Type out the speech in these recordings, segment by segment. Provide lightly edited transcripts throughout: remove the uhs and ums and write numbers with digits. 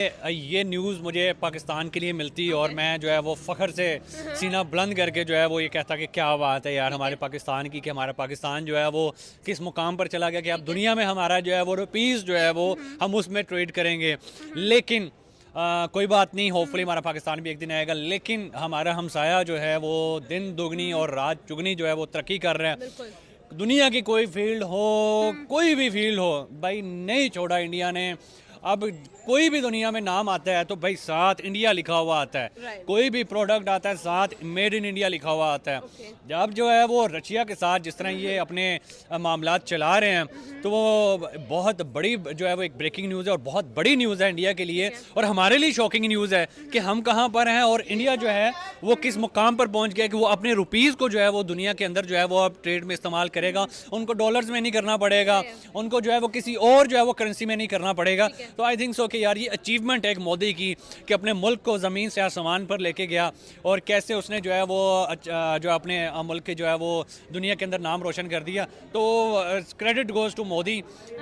ये न्यूज़ मुझे पाकिस्तान के लिए मिलती और मैं जो है वो फ़ख्र से सीना बुलंद करके जो है वो ये कहता कि क्या बात है यार हमारे पाकिस्तान की, कि हमारा पाकिस्तान जो है वो किस मुकाम पर चला गया कि अब दुनिया में हमारा जो है वो रुपीज़ जो है वो हम उसमें ट्रेड करेंगे। लेकिन कोई बात नहीं, होपफुली हमारा पाकिस्तान भी एक दिन आएगा। लेकिन हमारा हमसाया जो है वो दिन दुगनी और रात चुगनी जो है वो तरक्की कर रहे हैं। दुनिया की कोई फील्ड हो, कोई भी फील्ड हो, भाई नहीं छोड़ा इंडिया ने। अब कोई भी दुनिया में नाम आता है तो भाई साथ इंडिया लिखा हुआ आता है। कोई भी प्रोडक्ट आता है साथ मेड इन इंडिया लिखा हुआ आता है। जब जो है वो रशिया के साथ जिस तरह ये अपने मामलात चला रहे हैं तो वो बहुत बड़ी जो है वो एक ब्रेकिंग न्यूज़ है और बहुत बड़ी न्यूज़ है इंडिया के लिए, और हमारे लिए शॉकिंग न्यूज़ है कि हम कहाँ पर हैं और इंडिया जो है वो किस मुकाम पर पहुँच गया कि वो अपने रुपीज़ को जो है वो दुनिया के अंदर जो है वो अब ट्रेड में इस्तेमाल करेगा। उनको डॉलर्स में नहीं करना पड़ेगा, उनको जो है वो किसी और जो है वो करेंसी में नहीं करना पड़ेगा। तो आई थिंक सो कि यार ये अचीवमेंट है एक मोदी की कि अपने मुल्क को ज़मीन से आसमान पर लेके गया और कैसे उसने जो है वो जो अपने मुल्क के जो है वो दुनिया के अंदर नाम रोशन कर दिया। तो क्रेडिट गोज टू मोदी,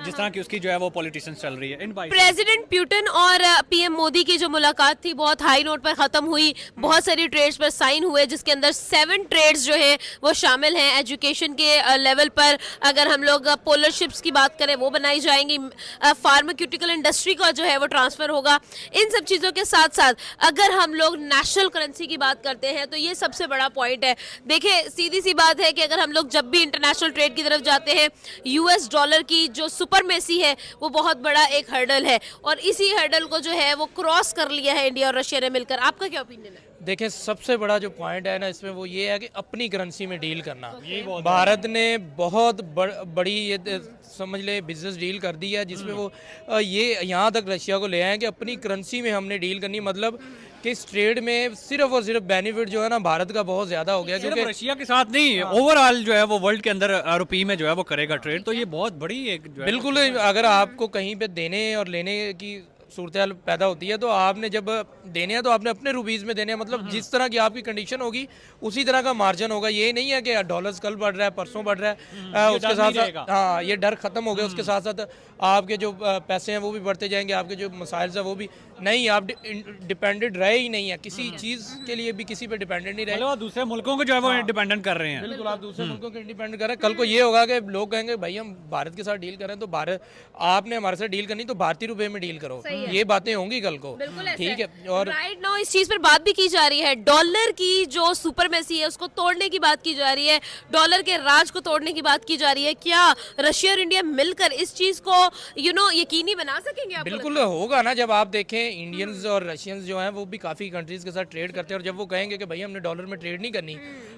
जिस तरह की उसकी जो है वो पॉलिटिशियंस चल रही है। प्रेसिडेंट पुतिन और पीएम मोदी की जो मुलाकात थी बहुत हाई नोट पर खत्म हुई। बहुत सारी ट्रेड्स पर साइन हुए जिसके अंदर 7 ट्रेड्स जो है वो शामिल हैं। एजुकेशन के लेवल पर अगर हम लोग पोलर शिप्स की बात करें वो बनाई जाएंगी, फार्मास्यूटिकल इंडस्ट्री का जो है वो ट्रांसफर होगा। इन सब चीज़ों के साथ साथ अगर हम लोग नेशनल करेंसी की बात करते हैं तो ये सबसे बड़ा पॉइंट है। देखिए सीधी सी बात है कि अगर हम लोग जब भी इंटरनेशनल ट्रेड की तरफ जाते हैं, यूएस डॉलर की जो सुपरमेसी है वो बहुत बड़ा एक हर्डल है और इसी हर्डल को जो है वो क्रॉस कर लिया है इंडिया और रशिया ने मिलकर। आपका क्या ओपिनियन है? देखिए सबसे बड़ा जो पॉइंट है ना इसमें वो ये है कि अपनी करेंसी में डील करना। भारत ने बहुत बड़ी ये समझ ले बिजनेस डील कर दी है जिसमें वो ये यहाँ तक रशिया को ले आए हैं कि अपनी करेंसी में हमने डील करनी। मतलब कि इस ट्रेड में सिर्फ और सिर्फ बेनिफिट जो है ना भारत का बहुत ज्यादा हो गया, क्योंकि रशिया के साथ नहीं ओवरऑल जो है वो वर्ल्ड के अंदर रुपये में जो है वो करेगा ट्रेड। तो ये बहुत बड़ी एक बिल्कुल, अगर आपको कहीं पे देने और लेने की सूरत पैदा होती है तो आपने जब देने हैं तो आपने अपने रुपीज़ में देने हैं। मतलब जिस तरह की आपकी कंडीशन होगी उसी तरह का मार्जिन होगा। ये नहीं है कि डॉलर्स कल बढ़ रहा है परसों बढ़ रहा है, उसके साथ साथ हाँ ये डर खत्म हो गया। उसके साथ साथ आपके जो पैसे हैं वो भी बढ़ते जाएंगे, आपके जो मसाइल हैं वो भी नहीं, आप डिपेंडेंट रहे ही नहीं है किसी चीज़ के लिए भी, किसी पे डिपेंडेंट नहीं रहे। दूसरे मुल्कों को जो है वो डिपेंडेंट कर रहे हैं। बिल्कुल, आप दूसरे मुल्कों के डिपेंड कर रहे हैं। कल को ये होगा कि लोग कहेंगे भाई हम भारत के साथ डील कर रहे हैं तो भारत आपने हमारे साथ डील करनी तो भारतीय रुपए में डील करो। ये बातें होंगी कल को, ठीक है। और राइट नाउ इस चीज पर बात भी की जा रही है। डॉलर की जो सुपरमेसी है उसको तोड़ने की बात की जा रही है, डॉलर के राज को तोड़ने की बात की जा रही है। क्या रशिया और इंडिया मिलकर इस चीज को यकीनी बना सकेंगे? बिल्कुल होगा ना। जब आप देखें इंडियंस और रशियंस जो हैं वो भी काफ़ी कंट्रीज़ के साथ ट्रेड करते हैं और जब वो कहेंगे कि भाई हमने डॉलर में ट्रेड नहीं करनी,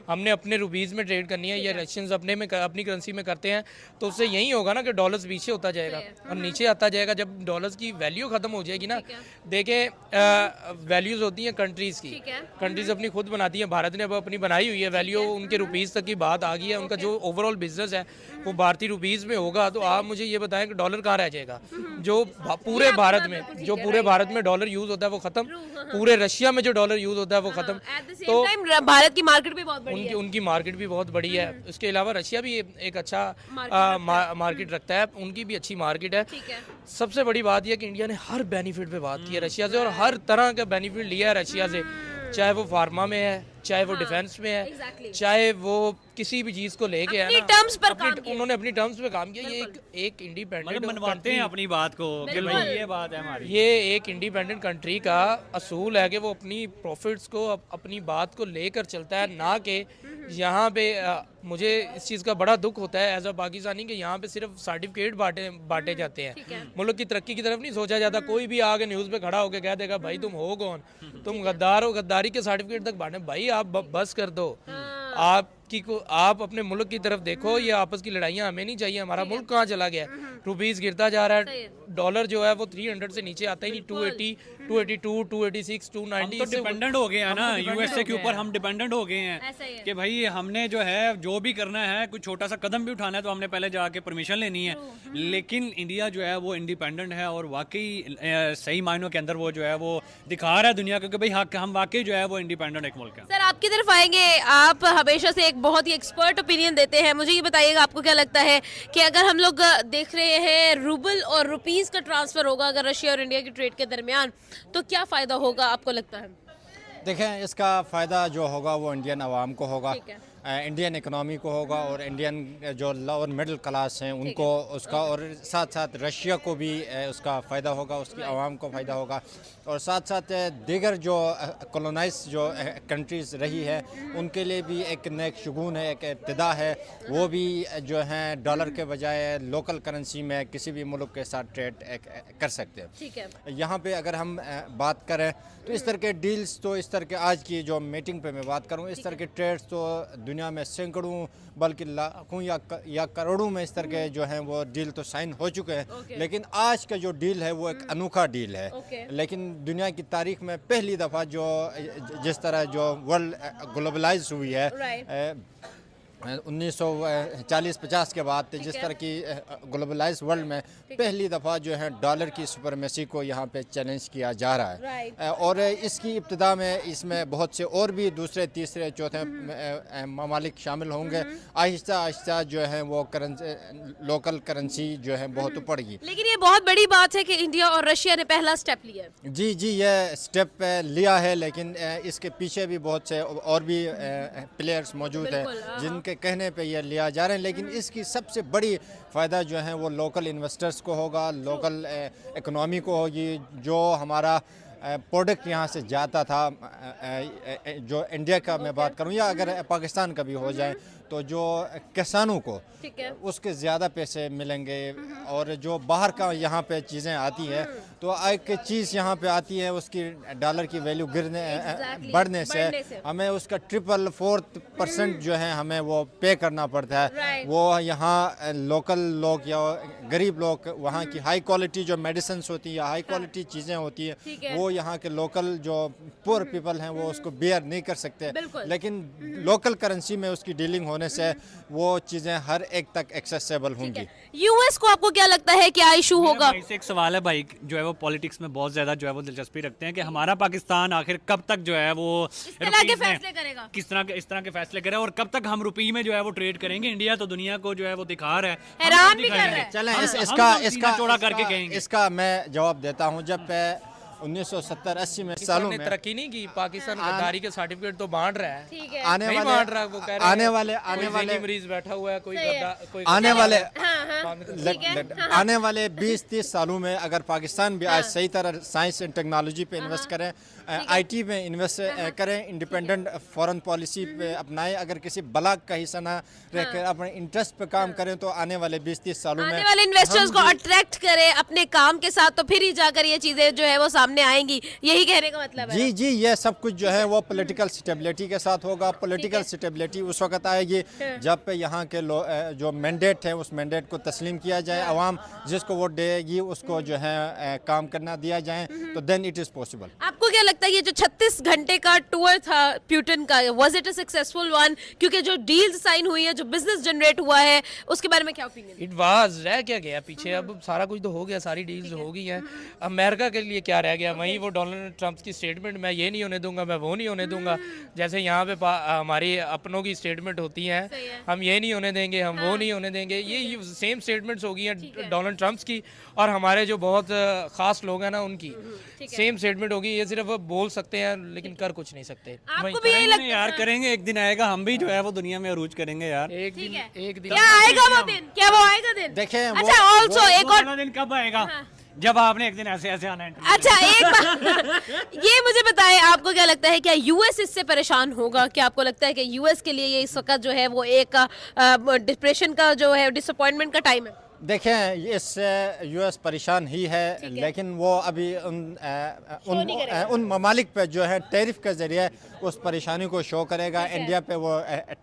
हमने अपने रुपीज़ में ट्रेड करनी है, या रशियंस अपनी करेंसी में करते हैं, तो उससे यही होगा ना कि डॉलर्स पीछे होता जाएगा और नीचे आता जाएगा। जब डॉलर्स की वैल्यू खत्म हो जाएगी ना, देखें वैल्यूज़ होती हैं कंट्रीज़ की, कंट्रीज़ अपनी खुद बनाती हैं। भारत ने अब अपनी बनाई हुई है वैल्यू, उनके रुपीज़ तक की बात आ गई है। उनका जो ओवरऑल बिजनेस है वो भारतीय रुपीज़ में होगा। तो आप मुझे ये बताएं कि डॉलर कहाँ रह जाएगा? जो पूरे भारत में डॉलर यूज होता है वो खत्म, पूरे रशिया में जो डॉलर यूज होता है वो खत्म। तो भारत की मार्केट भी बहुत बड़ी है, उनकी मार्केट भी बहुत बड़ी है। उसके अलावा रशिया भी एक अच्छा मार्केट रखता है, उनकी भी अच्छी मार्केट है। सबसे बड़ी बात यह कि इंडिया ने हर बेनिफिट पे बात की है रशिया से और हर तरह का बेनिफिट लिया है रशिया से, चाहे वो फार्मा में है, चाहे वो डिफेंस में है, चाहे वो किसी भी चीज को लेके है ना, उन्होंने अपनी टर्म्स पे काम किया। ये एक इंडिपेंडेंट मनवाते हैं अपनी बात को कि भाई ये बात है हमारी। ये एक इंडिपेंडेंट कंट्री का असूल है कि वो अपनी प्रॉफिट्स को अपनी बात को लेकर चलता है, ना कि यहाँ पे मुझे इस चीज़ का बड़ा दुख होता है एज अ पाकिस्तानी कि यहाँ पे सिर्फ सर्टिफिकेट बांटे जाते हैं, मुल्क की तरक्की की तरफ नहीं सोचा जाता। कोई भी आगे न्यूज़ पे खड़ा होकर कह देगा भाई तुम हो कौन, तुम गद्दार हो, गद्दारी के सर्टिफिकेट तक बांटे। भाई आप बस कर दो, आप अपने मुल्क की तरफ देखो। ये आपस की लड़ाइयाँ हमें नहीं चाहिए। हमारा मुल्क कहाँ चला गया है? रुपीज़ गिरता जा रहा है, डॉलर जो है वो 300 से नीचे आता ही नहीं, 280, 282, 286, 290। तो डिपेंडेंट हो गए हैं ना यूएसए के ऊपर, हम डिपेंडेंट हो गए हैं कि भाई हमने जो है जो भी करना है, कुछ छोटा सा कदम भी उठाना है तो हमने पहले जाके परमिशन लेनी है। लेकिन इंडिया जो है वो इंडिपेंडेंट है और वाकई सही मायनों के अंदर वो जो है वो दिखा रहा है दुनिया को कि भाई हम वाकई जो है वो इंडिपेंडेंट एक मुल्क है। सर आपकी तरफ आएंगे, आप हमेशा से एक बहुत ही एक्सपर्ट ओपिनियन देते हैं। मुझे ये बताइएगा, आपको क्या लगता है कि अगर हम लोग देख रहे हैं रूबल और रुपीस का ट्रांसफर होगा अगर रशिया और इंडिया की ट्रेड के दरमियान, तो क्या फ़ायदा होगा आपको लगता है? देखें, इसका फ़ायदा जो होगा वो इंडियन आवाम को होगा, ठीक है। इंडियन इकनॉमी को होगा और इंडियन जो लोअर मिडिल क्लास हैं उनको उसका, और साथ साथ रशिया को भी उसका फ़ायदा होगा, उसकी आवाम को फ़ायदा होगा, और साथ साथ दीगर जो कॉलोनाइज जो कंट्रीज़ रही है उनके लिए भी एक नेक शगुन है, एक इब्तिदा है। वो भी जो हैं डॉलर के बजाय लोकल करेंसी में किसी भी मुल्क के साथ ट्रेड कर सकते हैं। ठीक है। यहाँ पे अगर हम बात करें तो इस तरह के डील्स, तो इस तरह के आज की जो मीटिंग पे मैं बात करूँ, इस तरह के ट्रेड्स तो दुनिया में सैकड़ों बल्कि लाखों या करोड़ों में इस तरह के जो हैं वो डील तो साइन हो चुके हैं। लेकिन आज का जो डील है वो एक अनोखा डील है। लेकिन दुनिया की तारीख में पहली दफ़ा जो जिस तरह जो वर्ल्ड ग्लोबलाइज हुई है 1940-50 के बाद, जिस तरह की ग्लोबलाइज वर्ल्ड में पहली दफ़ा जो है डॉलर की सुपरमेसी को यहाँ पे चैलेंज किया जा रहा है। और इसकी इब्तिदा में इसमें बहुत से और भी दूसरे तीसरे चौथे ममालिक शामिल होंगे। आहिस्ता आहिस्ता जो है वो लोकल करेंसी जो है बहुत ऊपड़ेगी। लेकिन ये बहुत बड़ी बात है कि इंडिया और रशिया ने पहला स्टेप लिया है। जी जी, ये स्टेप लिया है, लेकिन इसके पीछे भी बहुत से और भी प्लेयर्स मौजूद हैं जिनके कहने पे ये लिया जा रहे हैं। लेकिन इसकी सबसे बड़ी फ़ायदा जो है वो लोकल इन्वेस्टर्स को होगा, लोकल इकनॉमी को होगी। जो हमारा प्रोडक्ट यहाँ से जाता था, जो इंडिया का मैं बात करूँ या अगर पाकिस्तान का भी हो जाए, तो जो किसानों को उसके ज़्यादा पैसे मिलेंगे। और जो बाहर का यहाँ पे चीज़ें आती हैं तो एक चीज़ यहाँ पे आती है, उसकी डॉलर की वैल्यू बढ़ने से हमें उसका 3-4% जो है हमें वो पे करना पड़ता है। वो यहाँ लोकल लोग या गरीब लोग वहाँ की हाई क्वालिटी जो मेडिसिन होती है या हाई क्वालिटी चीज़ें होती हैं वो यहाँ के लोकल जो पुअर पीपल हैं वो उसको बेयर नहीं कर सकते। लेकिन लोकल करेंसी में उसकी डीलिंग होने से वो चीज़ें हर एक तक एक्सेसिबल होंगी। यूएस को आपको क्या लगता है क्या इशू होगा? भाई से एक सवाल है भाई, जो है वो पॉलिटिक्स में बहुत ज्यादा जो है वो दिलचस्पी रखते हैं कि हमारा पाकिस्तान आखिर कब तक जो है वो इस तरह के फैसले करेगा, इस तरह के फैसले करे, और कब तक हम रुपये में जो है वो ट्रेड करेंगे। इंडिया तो दुनिया को जो है वो दिखा रहा है, हैरान भी कर रहा है। चलें इसका चौड़ा करके कहेंगे। इसका मैं जवाब देता हूँ। जब 1970-80 में सालों में तरक्की नहीं की, पाकिस्तान गद्दारी के सर्टिफिकेट तो बांट रहा है। ठीक है। आने मरीज बैठा हुआ है, कोई आने वाले 20-30 सालों में अगर पाकिस्तान भी आज सही तरह साइंस एंड टेक्नोलॉजी पे इन्वेस्ट करें, आईटी में इन्वेस्ट करें, इंडिपेंडेंट फॉरेन पॉलिसी पे अपनाएं, अगर किसी ब्लॉक का हिस्सा ना रहकर अपने इंटरेस्ट पे काम करें, तो आने वाले 20-30 सालों में आने वाले इन्वेस्टर्स को अट्रैक्ट करें अपने काम के साथ, तो फिर ही जाकर ये चीजें जो है वो सामने आएंगी। यही कहने का मतलब है। जी जी, ये सब कुछ जो है वो पॉलिटिकल स्टेबिलिटी के साथ होगा। पॉलिटिकल स्टेबिलिटी उस वक्त आएगी जब यहाँ के जो मैंडेट है उस मैंडेट को तस्लीम किया जाए, आवाम जिसको वोट देगी उसको जो है काम करना दिया जाए, तो देन इट इज पॉसिबल। आपको क्या लगता है ये जो 36 घंटे का टूर था प्यूटन का, was it a successful one? क्योंकि जो डील्स साइन हुई है, जो बिजनेस जनरेट हुआ है, उसके बारे में क्या ओपिनियन? इट वाज, रह क्या गया पीछे? अब सारा कुछ तो हो गया, सारी डील्स हो गई हैं। अमेरिका के लिए क्या रह गया? वहीं वो डोनाल्ड ट्रंप की स्टेटमेंट, मैं ये नहीं होने दूंगा, मैं वो नहीं होने दूंगा। जैसे यहाँ पे हमारी अपनों की स्टेटमेंट होती है, हम ये नहीं होने देंगे, हम वो नहीं होने देंगे। ये सेम स्टेटमेंट्स होगी हैं डोनाल्ड ट्रंप्स की और हमारे जो बहुत खास लोग हैं ना उनकी सेम स्टेटमेंट होगी। ये सिर्फ बोल सकते हैं लेकिन कर कुछ नहीं सकते। आपको भी यही लगता है? यार करेंगे, एक दिन आएगा हम भी जो है वो दुनिया में अरूज करेंगे यार। एक दिन क्या आएगा वो दिन? क्या वो आएगा दिन? देखें, अच्छा, ऑल्सो एक और दिन कब आएगा? जब आपने एक दिन ऐसे ऐसे आना है। अच्छा, एक बात ये मुझे बताएं, आपको क्या लगता है क्या यूएस इससे परेशान होगा? क्या आपको लगता है कि यूएस के लिए ये इस वक्त जो है वो एक डिप्रेशन का जो है, डिसअपॉइंटमेंट का टाइम है? देखें, इससे यूएस परेशान ही है, लेकिन वो अभी उन ममालिक पे जो है टैरिफ के ज़रिए उस परेशानी को शो करेगा। इंडिया पे वो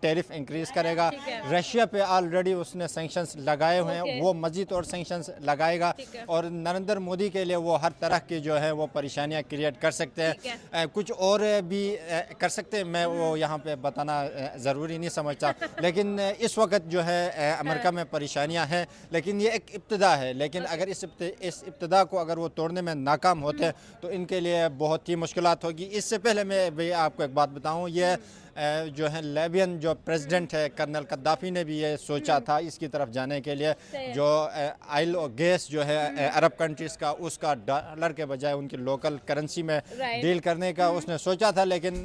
टैरिफ इंक्रीज़ करेगा। रशिया पे ऑलरेडी उसने सैंक्शंस लगाए हुए हैं, वो मज़ीद और सैंक्शंस लगाएगा। और नरेंद्र मोदी के लिए वो हर तरह की जो है वो परेशानियां क्रिएट कर सकते हैं, कुछ और भी कर सकते हैं। मैं वो यहाँ पे बताना ज़रूरी नहीं समझता, लेकिन इस वक्त जो है अमेरिका में परेशानियाँ हैं, लेकिन लेकिन ये एक इब्तिदा है। लेकिन अगर इस इब्तिदा को अगर वो तोड़ने में नाकाम होते हैं तो इनके लिए बहुत ही मुश्किलात होगी। इससे पहले मैं भी आपको एक बात बताऊं, ये जो है लीबियन जो प्रेसिडेंट है कर्नल कद्दाफी ने भी ये सोचा था इसकी तरफ जाने के लिए, जो ऑयल और गैस जो है अरब कंट्रीज़ का उसका डॉलर के बजाय उनकी लोकल करेंसी में डील करने का उसने सोचा था, लेकिन